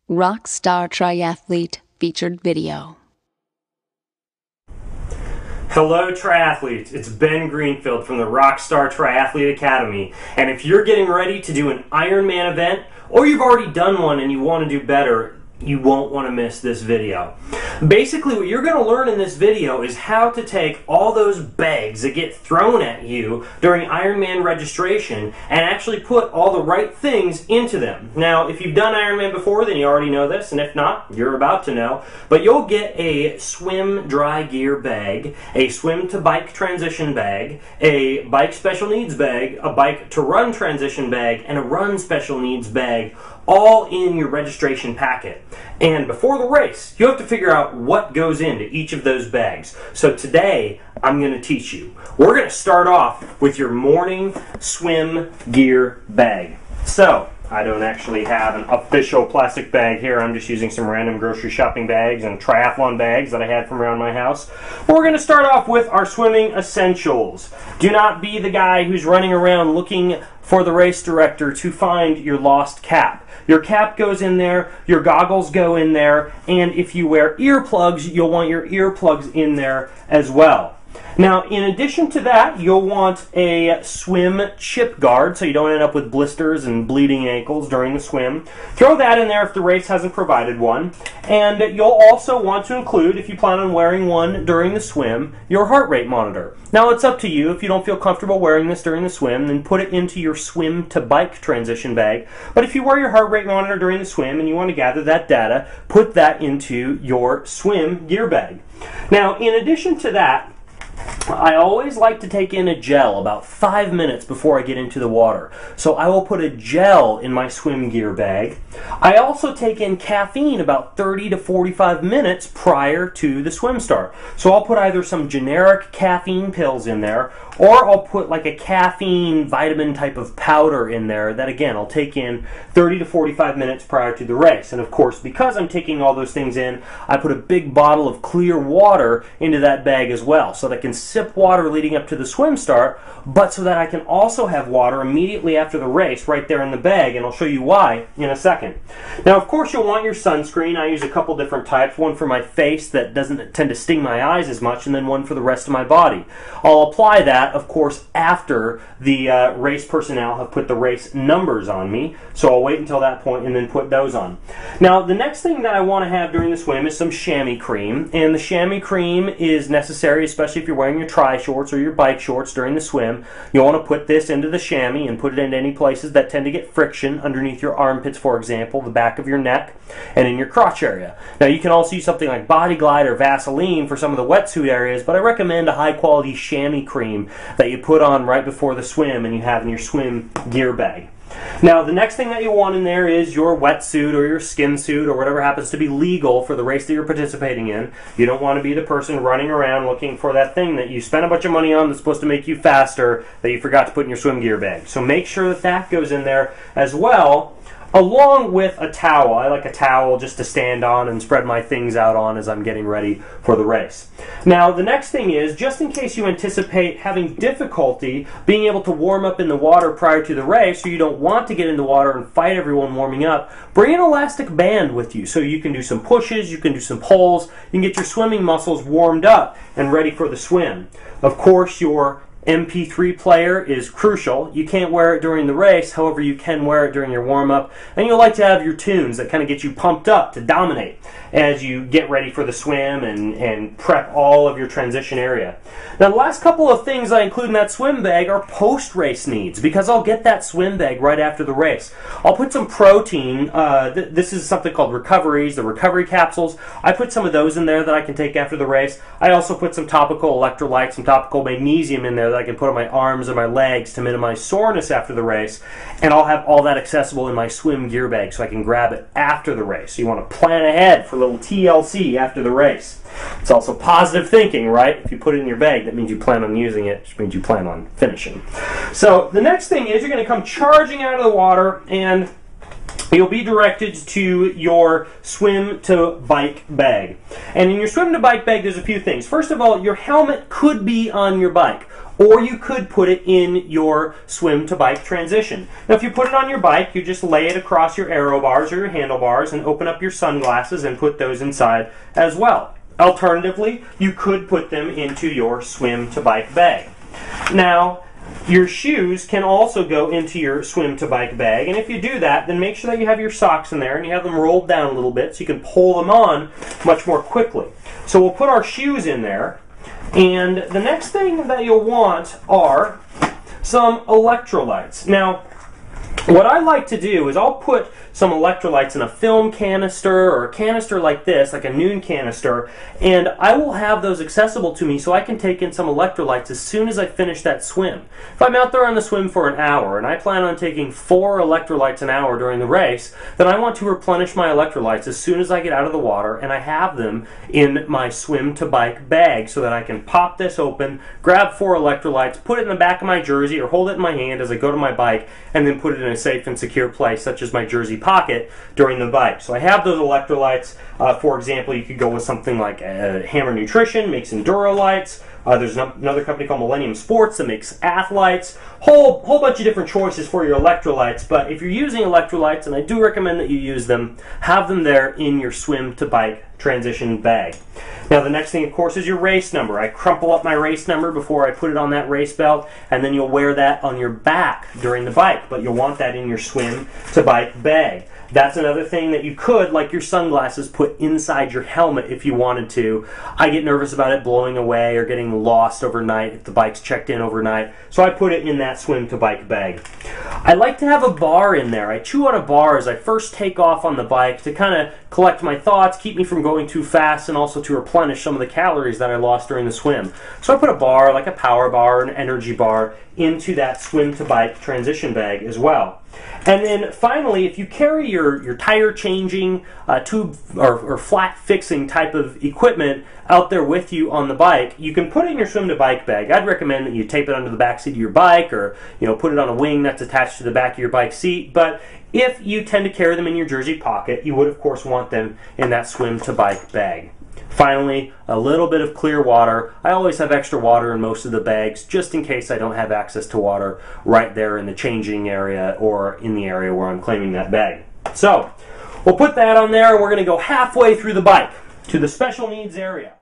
Rock Star Triathlete featured video. Hello triathletes, it's Ben Greenfield from the Rock Star Triathlete Academy, and if you're getting ready to do an Ironman event or you've already done one and you want to do better, you won't want to miss this video. Basically what you're going to learn in this video is how to take all those bags that get thrown at you during Ironman registration and actually put all the right things into them. Now if you've done Ironman before then you already know this, and if not, you're about to know, but you'll get a swim dry gear bag, a swim to bike transition bag, a bike special needs bag, a bike to run transition bag, and a run special needs bag, all in your registration packet. And before the race, you have to figure out what goes into each of those bags. So today, I'm going to teach you. We're going to start off with your morning swim gear bag. So, I don't actually have an official plastic bag here. I'm just using some random grocery shopping bags and triathlon bags that I had from around my house. We're going to start off with our swimming essentials. Do not be the guy who's running around looking for the race director to find your lost cap. Your cap goes in there, your goggles go in there, and if you wear earplugs, you'll want your earplugs in there as well. Now, in addition to that, you'll want a swim chip guard so you don't end up with blisters and bleeding ankles during the swim. Throw that in there if the race hasn't provided one. And you'll also want to include, if you plan on wearing one during the swim, your heart rate monitor. Now, it's up to you. If you don't feel comfortable wearing this during the swim, then put it into your swim to bike transition bag. But if you wear your heart rate monitor during the swim and you want to gather that data, put that into your swim gear bag. Now, in addition to that, I always like to take in a gel about 5 minutes before I get into the water. So I will put a gel in my swim gear bag. I also take in caffeine about 30 to 45 minutes prior to the swim start. So I'll put either some generic caffeine pills in there, or I'll put like a caffeine vitamin type of powder in there that, again, I'll take in 30 to 45 minutes prior to the race. And of course, because I'm taking all those things in, I put a big bottle of clear water into that bag as well, so that I can sip water leading up to the swim start, but so that I can also have water immediately after the race right there in the bag, and I'll show you why in a second. Now, of course, you'll want your sunscreen. I use a couple different types, one for my face that doesn't tend to sting my eyes as much, and then one for the rest of my body. I'll apply that, of course, after the race personnel have put the race numbers on me, so I'll wait until that point and then put those on. Now, the next thing that I want to have during the swim is some chamois cream, and the chamois cream is necessary, especially if you're wearing your tri-shorts or your bike shorts during the swim. You'll want to put this into the chamois and put it into any places that tend to get friction, underneath your armpits, for example, the back of your neck, and in your crotch area. Now, you can also use something like Body Glide or Vaseline for some of the wetsuit areas, but I recommend a high-quality chamois cream that you put on right before the swim and you have in your swim gear bag. Now, the next thing that you want in there is your wetsuit or your skin suit or whatever happens to be legal for the race that you're participating in. You don't want to be the person running around looking for that thing that you spent a bunch of money on that's supposed to make you faster that you forgot to put in your swim gear bag. So make sure that that goes in there as well, along with a towel. I like a towel just to stand on and spread my things out on as I'm getting ready for the race. Now, the next thing is, just in case you anticipate having difficulty being able to warm up in the water prior to the race, or you don't want to get in the water and fight everyone warming up, bring an elastic band with you so you can do some pushes, you can do some pulls, you can get your swimming muscles warmed up and ready for the swim. Of course, your MP3 player is crucial. You can't wear it during the race, however you can wear it during your warm-up. And you'll like to have your tunes that kind of get you pumped up to dominate as you get ready for the swim and prep all of your transition area. Now, the last couple of things I include in that swim bag are post-race needs, because I'll get that swim bag right after the race. I'll put some protein. This is something called recoveries, the recovery capsules. I put some of those in there that I can take after the race. I also put some topical electrolytes, some topical magnesium in there that I can put on my arms and my legs to minimize soreness after the race, and I'll have all that accessible in my swim gear bag so I can grab it after the race. So you want to plan ahead for a little TLC after the race. It's also positive thinking, right? If you put it in your bag, that means you plan on using it, which means you plan on finishing. So the next thing is you're going to come charging out of the water, and you'll be directed to your swim to bike bag. And in your swim to bike bag, there's a few things. First of all, your helmet could be on your bike. or you could put it in your swim to bike transition. Now if you put it on your bike, you just lay it across your aero bars or your handlebars and open up your sunglasses and put those inside as well. Alternatively, you could put them into your swim to bike bag. Now, your shoes can also go into your swim to bike bag, and if you do that, then make sure that you have your socks in there and you have them rolled down a little bit so you can pull them on much more quickly. So we'll put our shoes in there, and the next thing that you'll want are some electrolytes. Now, what I like to do is I'll put some electrolytes in a film canister or a canister like this, like a Noon canister, and I will have those accessible to me so I can take in some electrolytes as soon as I finish that swim. If I'm out there on the swim for an hour and I plan on taking 4 electrolytes an hour during the race, then I want to replenish my electrolytes as soon as I get out of the water, and I have them in my swim to bike bag so that I can pop this open, grab 4 electrolytes, put it in the back of my jersey or hold it in my hand as I go to my bike, and then put it in a safe and secure place such as my jersey pocket during the bike. So I have those electrolytes. For example, you could go with something like Hammer Nutrition, makes Endurolites. There's another company called Millennium Sports that makes Athlites. Whole bunch of different choices for your electrolytes, but if you're using electrolytes, and I do recommend that you use them, have them there in your swim to bike transition bag. Now the next thing, of course, is your race number. I crumple up my race number before I put it on that race belt, and then you'll wear that on your back during the bike, but you'll want that in your swim to bike bag. That's another thing that you could, like your sunglasses, put inside your helmet if you wanted to. I get nervous about it blowing away or getting lost overnight if the bike's checked in overnight, so I put it in that swim to bike bag. I like to have a bar in there. I chew on a bar as I first take off on the bike to kind of collect my thoughts, keep me from going too fast, and also to replenish some of the calories that I lost during the swim. So I put a bar, like a power bar, an energy bar, into that swim to bike transition bag as well. And then finally, if you carry your tire changing, tube or flat fixing type of equipment out there with you on the bike, you can put it in your swim to bike bag. I'd recommend that you tape it under the back seat of your bike, or put it on a wing that's attached to the back of your bike seat. But if you tend to carry them in your jersey pocket, you would of course want them in that swim to bike bag. Finally, a little bit of clear water. I always have extra water in most of the bags just in case I don't have access to water right there in the changing area or in the area where I'm claiming that bag. So, we'll put that on there and we're going to go halfway through the bike to the special needs area.